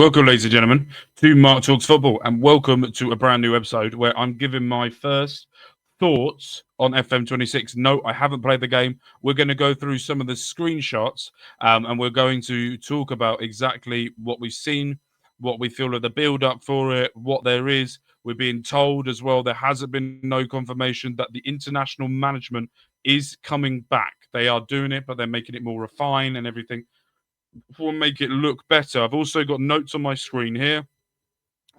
Welcome, ladies and gentlemen, to Mark Talks Football, and welcome to a brand new episode where I'm giving my first thoughts on FM26. No, I haven't played the game. We're going to go through some of the screenshots, and we're going to talk about exactly what we've seen, what we feel are the build-up for it, what there is. We're being told as well there hasn't been no confirmation that the international management is coming back. They are doing it, but they're making it more refined and everything will make it look better. I've also got notes on my screen here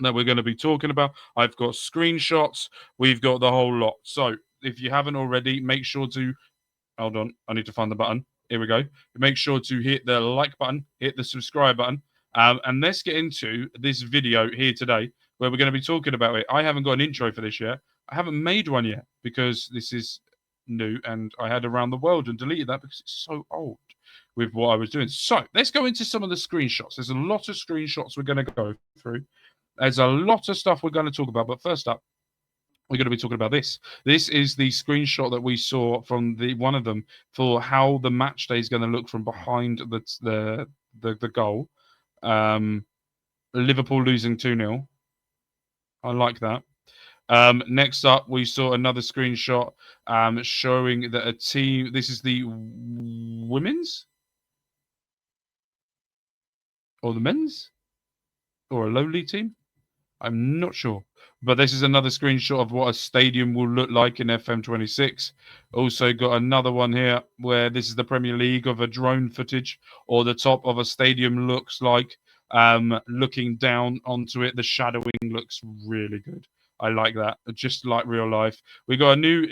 that we're going to be talking about. I've got screenshots. We've got the whole lot. So if you haven't already, make sure to hold on. I need to find the button. Here we go. Make sure to hit the like button, hit the subscribe button, and let's get into this video here today where we're going to be talking about it. I haven't got an intro for this yet. I haven't made one yet because this is new and I had around the world and deleted that because it's so old with what I was doing. So let's go into some of the screenshots. There's a lot of screenshots we're going to go through. There's a lot of stuff we're going to talk about. But first up, we're going to be talking about this. This is the screenshot that we saw from one of them for how the match day is going to look from behind the goal. Liverpool losing 2-0. I like that. Next up, we saw another screenshot showing that a team. This is the women's or the men's or a lowly team. I'm not sure. But this is another screenshot of what a stadium will look like in FM26. Also got another one here where this is the Premier League of a drone footage or the top of a stadium looks like. Looking down onto it, the shadowing looks really good. I like that, just like real life. We got a new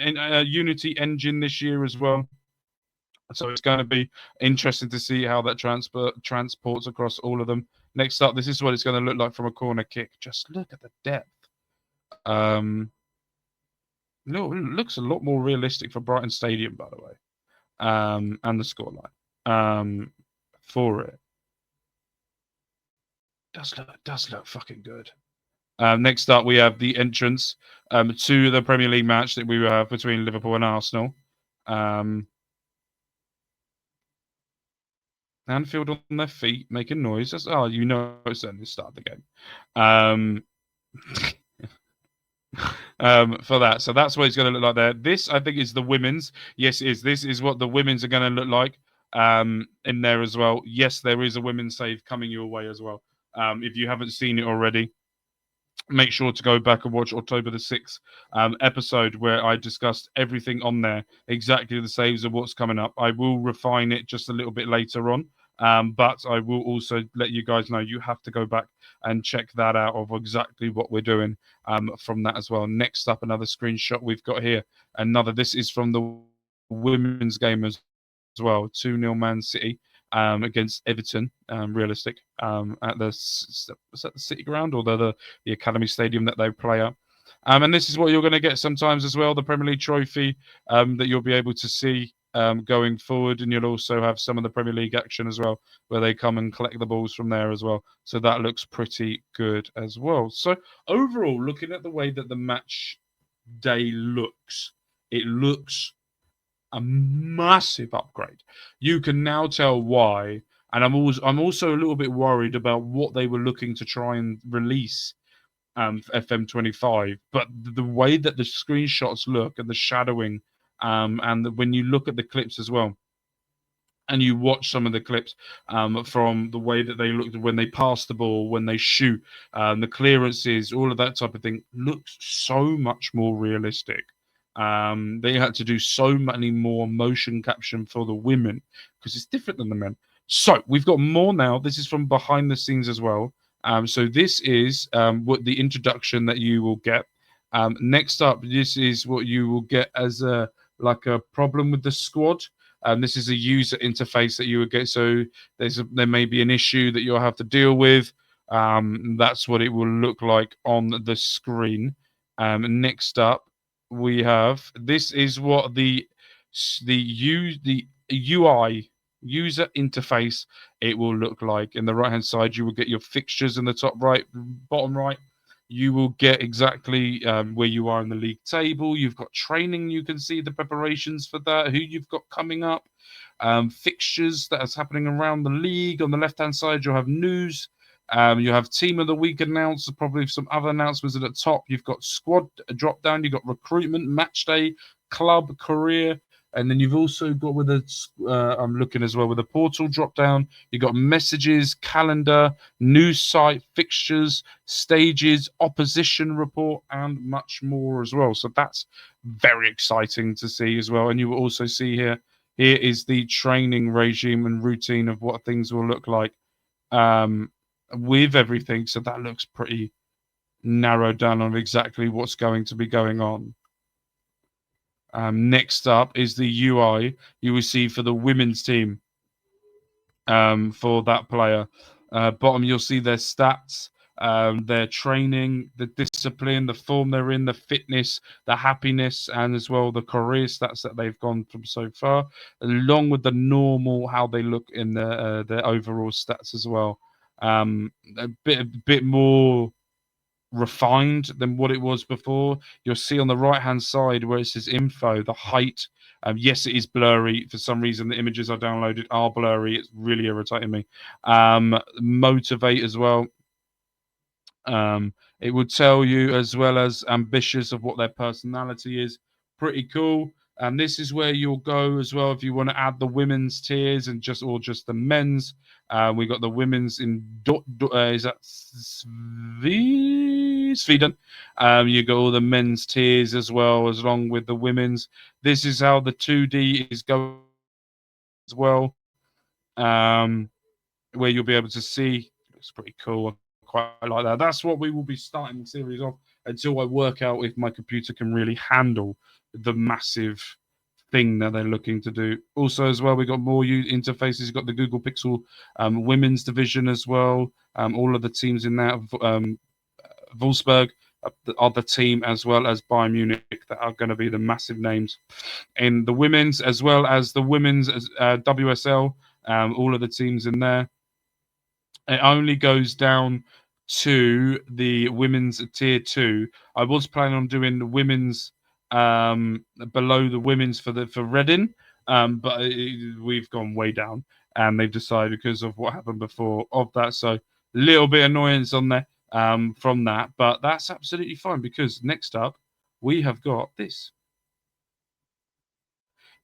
Unity engine this year as well. So it's going to be interesting to see how that transports across all of them. Next up, this is what it's going to look like from a corner kick. Just look at the depth. No, it looks a lot more realistic for Brighton Stadium, by the way, and the scoreline for it. Does look fucking good. Next up, we have the entrance to the Premier League match that we have between Liverpool and Arsenal. Anfield on their feet, making noise. It's certainly the start of the game. For that. So that's what it's going to look like there. This, I think, is the women's. Yes, it is. This is what the women's are going to look like in there as well. Yes, there is a women's save coming your way as well. If you haven't seen it already, make sure to go back and watch October the 6th episode where I discussed everything on there, exactly the saves of what's coming up. I will refine it just a little bit later on, but I will also let you guys know you have to go back and check that out of exactly what we're doing from that as well. Next up, another screenshot we've got here. This is from the women's game as well. 2-0 Man City. Against Everton, realistic, at the City Ground or the Academy Stadium that they play at. And this is what you're going to get sometimes as well, the Premier League trophy that you'll be able to see going forward. And you'll also have some of the Premier League action as well, where they come and collect the balls from there as well. So that looks pretty good as well. So overall, looking at the way that the match day looks, it looks a massive upgrade. You can now tell why, and I'm also a little bit worried about what they were looking to try and release FM25. But the way that the screenshots look and the shadowing, and when you look at the clips as well, and you watch some of the clips from the way that they looked when they pass the ball, when they shoot, the clearances, all of that type of thing looks so much more realistic. They had to do so many more motion capture for the women because it's different than the men. So we've got more now. This is from behind the scenes as well. So this is what the introduction that you will get. Next up, this is what you will get as a problem with the squad. This is a user interface that you would get. So there may be an issue that you'll have to deal with. That's what it will look like on the screen. Next up, we have this is what the UI user interface it will look like. In the right hand side, you will get your fixtures in the top right, bottom right. You will get exactly where you are in the league table. You've got training. You can see the preparations for that, who you've got coming up, fixtures that is happening around the league. On the left hand side, you'll have news. You have team of the week announced, probably some other announcements at the top. You've got squad drop down, you've got recruitment, match day, club, career, and then you've also got with the I'm looking as well with the portal drop down. You've got messages, calendar, news site, fixtures, stages, opposition report, and much more as well. So that's very exciting to see as well. And you will also see here is the training regime and routine of what things will look like with everything. So that looks pretty narrowed down on exactly what's going to be going on. Next up is the UI you will see for the women's team for that player. Bottom, you'll see their stats, their training, the discipline, the form they're in, the fitness, the happiness, and as well the career stats that they've gone from so far, along with the normal how they look in their overall stats as well. A bit more refined than what it was before. You'll see on the right hand side where it says info, the height. Yes, it is blurry. For some reason, the images I downloaded are blurry. It's really irritating me. Motivate as well. It would tell you as well as ambitious of what their personality is. Pretty cool. And this is where you'll go as well if you want to add the women's tiers and just the men's. We got the women's in is that Sweden? You got all the men's tiers as well as along with the women's. This is how the 2D is going as well. Where you'll be able to see. It's pretty cool. Quite like that. That's what we will be starting the series off until I work out if my computer can really handle the massive thing that they're looking to do. Also, as well, we got more interfaces. You've got the Google Pixel women's division as well. All of the teams in that. Wolfsburg are the team, as well as Bayern Munich, that are going to be the massive names in the women's, as well as the women's WSL. All of the teams in there. It only goes down to the women's tier 2. I was planning on doing the women's below the women's for Reading, but we've gone way down, and they've decided because of what happened before of that. So little bit annoyance on there from that, but that's absolutely fine because next up we have got this.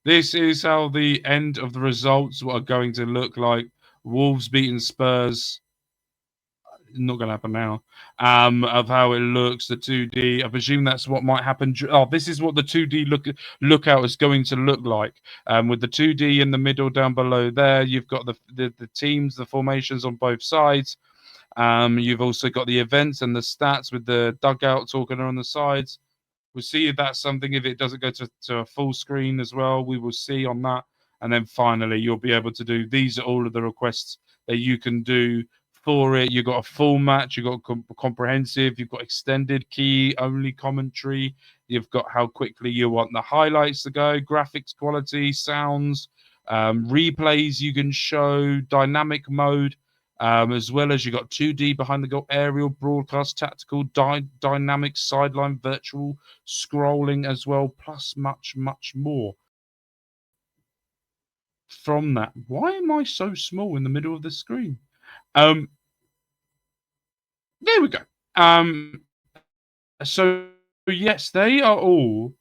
This is how the end of the results are going to look like. Wolves beating Spurs. Not going to happen now. Of how it looks, the 2D. I presume that's what might happen. Oh, this is what the 2D lookout is going to look like. With the 2D in the middle down below there, you've got the teams, the formations on both sides. You've also got the events and the stats with the dugout talking on the sides. We'll see if that's something, if it doesn't go to a full screen as well, we will see on that. And then finally, you'll be able to do, these are all of the requests that you can do for it. You've got a full match, you've got comprehensive, you've got extended key only commentary, you've got how quickly you want the highlights to go, graphics quality, sounds, replays you can show, dynamic mode, as well as you got 2D behind the goal, aerial, broadcast, tactical, dynamic, sideline, virtual, scrolling as well, plus much, much more. From that, why am I so small in the middle of the screen? There we go. So yes, they are all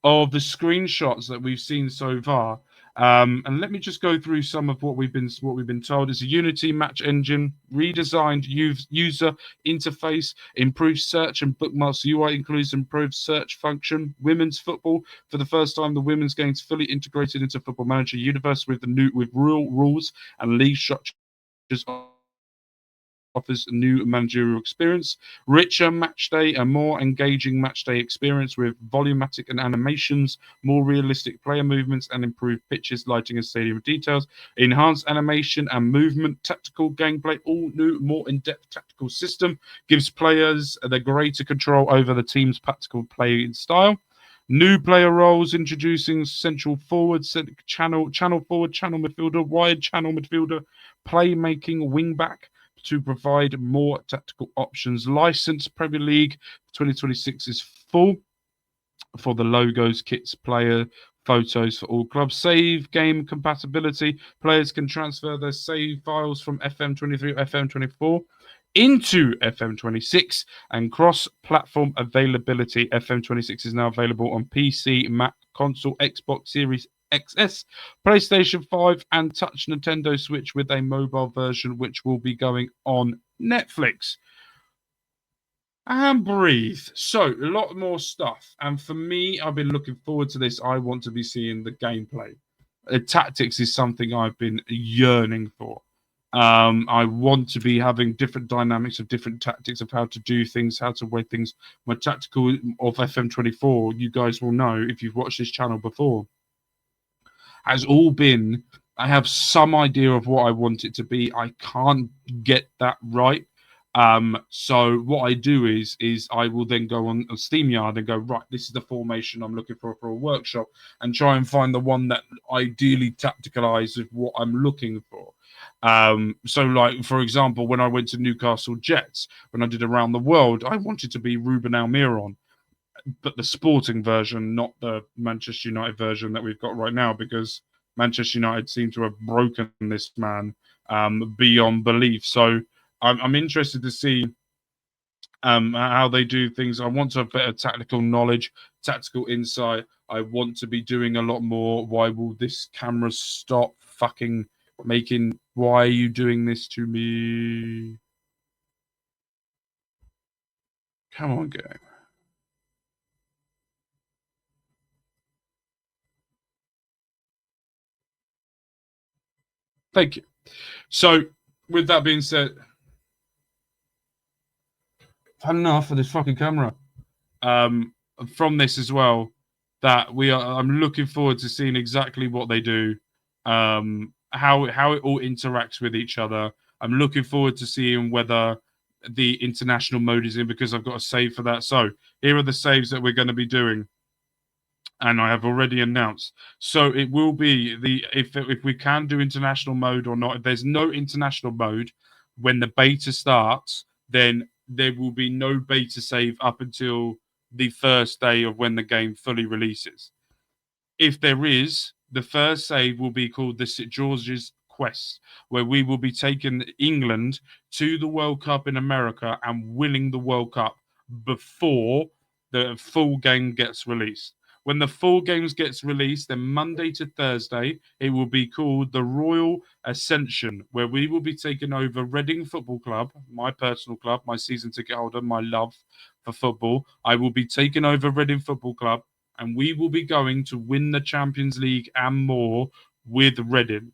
of the screenshots that we've seen so far. And let me just go through some of what we've been told. It's a Unity match engine, redesigned user interface, improved search and bookmarks. UI includes improved search function. Women's football, for the first time, the women's game's fully integrated into Football Manager universe with real rules and league structures. Offers a new managerial experience, richer match day, a more engaging match day experience with volumetric and animations, more realistic player movements, and improved pitches, lighting, and stadium details, enhanced animation and movement, tactical gameplay, all new, more in-depth tactical system, gives players the greater control over the team's tactical play style. New player roles, introducing central forward, channel forward, channel midfielder, wide channel midfielder, playmaking wingback, to provide more tactical options. License Premier League 2026 is full for the logos, kits, player photos for all clubs. Save game compatibility. Players can transfer their save files from FM23 or FM24 into FM26 and cross-platform availability. FM26 is now available on PC, Mac, console, Xbox Series XS, PlayStation 5, and Touch Nintendo Switch with a mobile version, which will be going on Netflix. And breathe. So, a lot more stuff. And for me, I've been looking forward to this. I want to be seeing the gameplay. Tactics is something I've been yearning for. I want to be having different dynamics of different tactics of how to do things, how to weigh things. My tactical of FM24, you guys will know if you've watched this channel before, has all been, I have some idea of what I want it to be. I can't get that right. So what I do is I will then go on SteamYard and go, right, this is the formation I'm looking for a workshop, and try and find the one that ideally tacticalizes what I'm looking for. So like, for example, when I went to Newcastle Jets, when I did Around the World, I wanted to be Ruben Almiron, but the sporting version, not the Manchester United version that we've got right now, because Manchester United seem to have broken this man beyond belief. So I'm interested to see how they do things. I want to have better tactical knowledge, tactical insight. I want to be doing a lot more. Why will this camera stop fucking making? Why are you doing this to me? Come on, game. Thank you. So, with that being said, I've had enough of this fucking camera. From this as well, that I'm looking forward to seeing exactly what they do, how it all interacts with each other. I'm looking forward to seeing whether the international mode is in, because I've got a save for that. So here are the saves that we're going to be doing, and I have already announced. So it will be if we can do international mode or not. If there's no international mode when the beta starts, then there will be no beta save up until the first day of when the game fully releases. If there is, the first save will be called the St. George's Quest, where we will be taking England to the World Cup in America and winning the World Cup before the full game gets released. When the full games gets released, then Monday to Thursday, it will be called the Royal Ascension, where we will be taking over Reading Football Club, my personal club, my season ticket holder, my love for football. I will be taking over Reading Football Club, and we will be going to win the Champions League and more with Reading.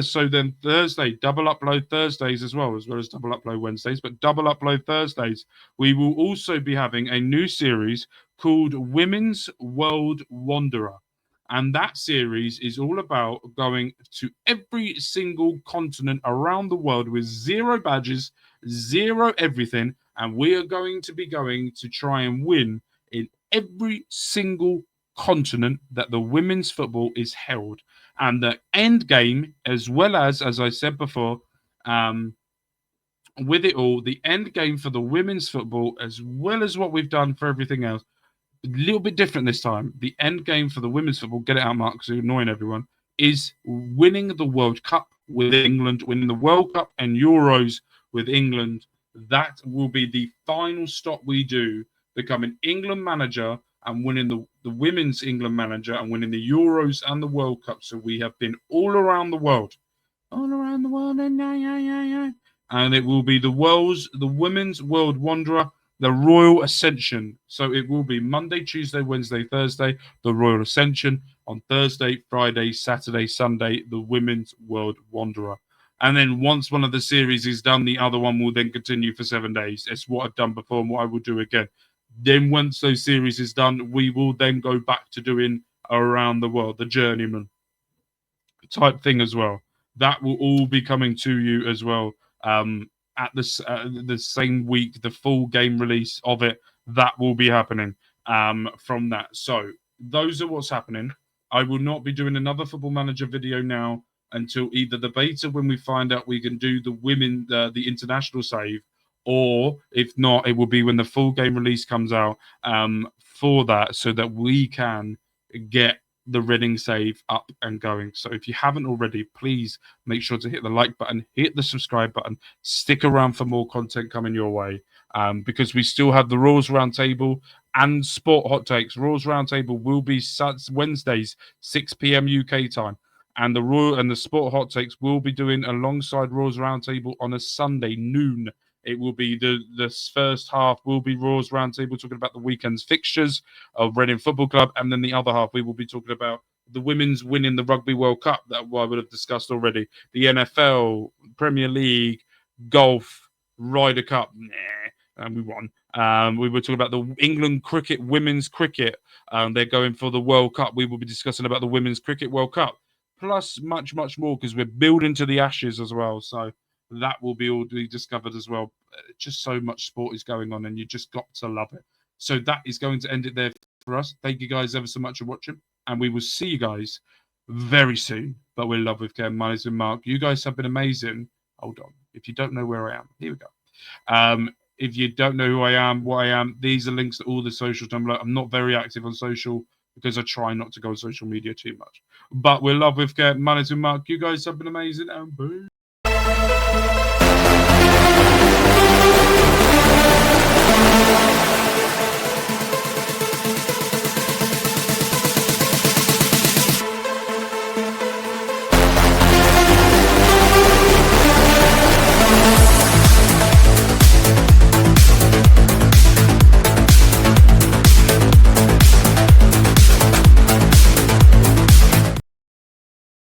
So then Thursday, double upload Thursdays as well as double upload Wednesdays, but double upload Thursdays. We will also be having a new series called Women's World Wanderer. And that series is all about going to every single continent around the world with 0 badges, 0 everything. And we are going to be going to try and win in every single continent that the women's football is held. And the end game, as well as I said before, with it all, the end game for the women's football, as well as what we've done for everything else, a little bit different this time. The end game for the women's football, get it out, Mark, because you're annoying everyone, is winning the World Cup with England, winning the World Cup and Euros with England. That will be the final stop we do, becoming England manager and winning the women's England manager and winning the Euros and the World Cup. So we have been all around the world. All around the world. And it will be the women's world wanderer, the Royal Ascension. So it will be Monday, Tuesday, Wednesday, Thursday, the Royal Ascension. On Thursday, Friday, Saturday, Sunday, the Women's World Wanderer. And then once one of the series is done, the other one will then continue for 7 days. It's what I've done before and what I will do again. Then once those series is done, we will then go back to doing around the world, the journeyman type thing as well. That will all be coming to you as well. At the same week, the full game release of it, that will be happening from that. So those are what's happening. I will not be doing another Football Manager video now until either the beta, when we find out we can do the international save, or if not, it will be when the full game release comes out for that, so that we can get the Reading save up and going. So if you haven't already, please make sure to hit the like button, hit the subscribe button, stick around for more content coming your way, because we still have the Rules Roundtable and Sport Hot Takes. Rules Roundtable will be Wednesdays, 6 p.m. UK time. And the Sport Hot Takes will be doing alongside Rules Roundtable on a Sunday noon. It will be the first half will be Raw's Roundtable talking about the weekend's fixtures of Reading Football Club, and then the other half we will be talking about the women's winning the Rugby World Cup that I would have discussed already, the NFL, Premier League, golf, Ryder Cup, and we won. We were talking about the England cricket, women's cricket. They're going for the World Cup. We will be discussing about the Women's Cricket World Cup, plus much, much more, because we're building to the Ashes as well. So that will be all be discovered as well. Just so much sport is going on, and you just got to love it. So that is going to end it there for us. Thank you guys ever so much for watching, and we will see you guys very soon. But we're Love with Ken, Miles and Mark. You guys have been amazing. Hold on. If you don't know where I am, here we go. If you don't know who I am, what I am, these are links to all the socials. I'm not very active on social because I try not to go on social media too much. But we're Love with Ken, Miles and Mark. You guys have been amazing, and boom.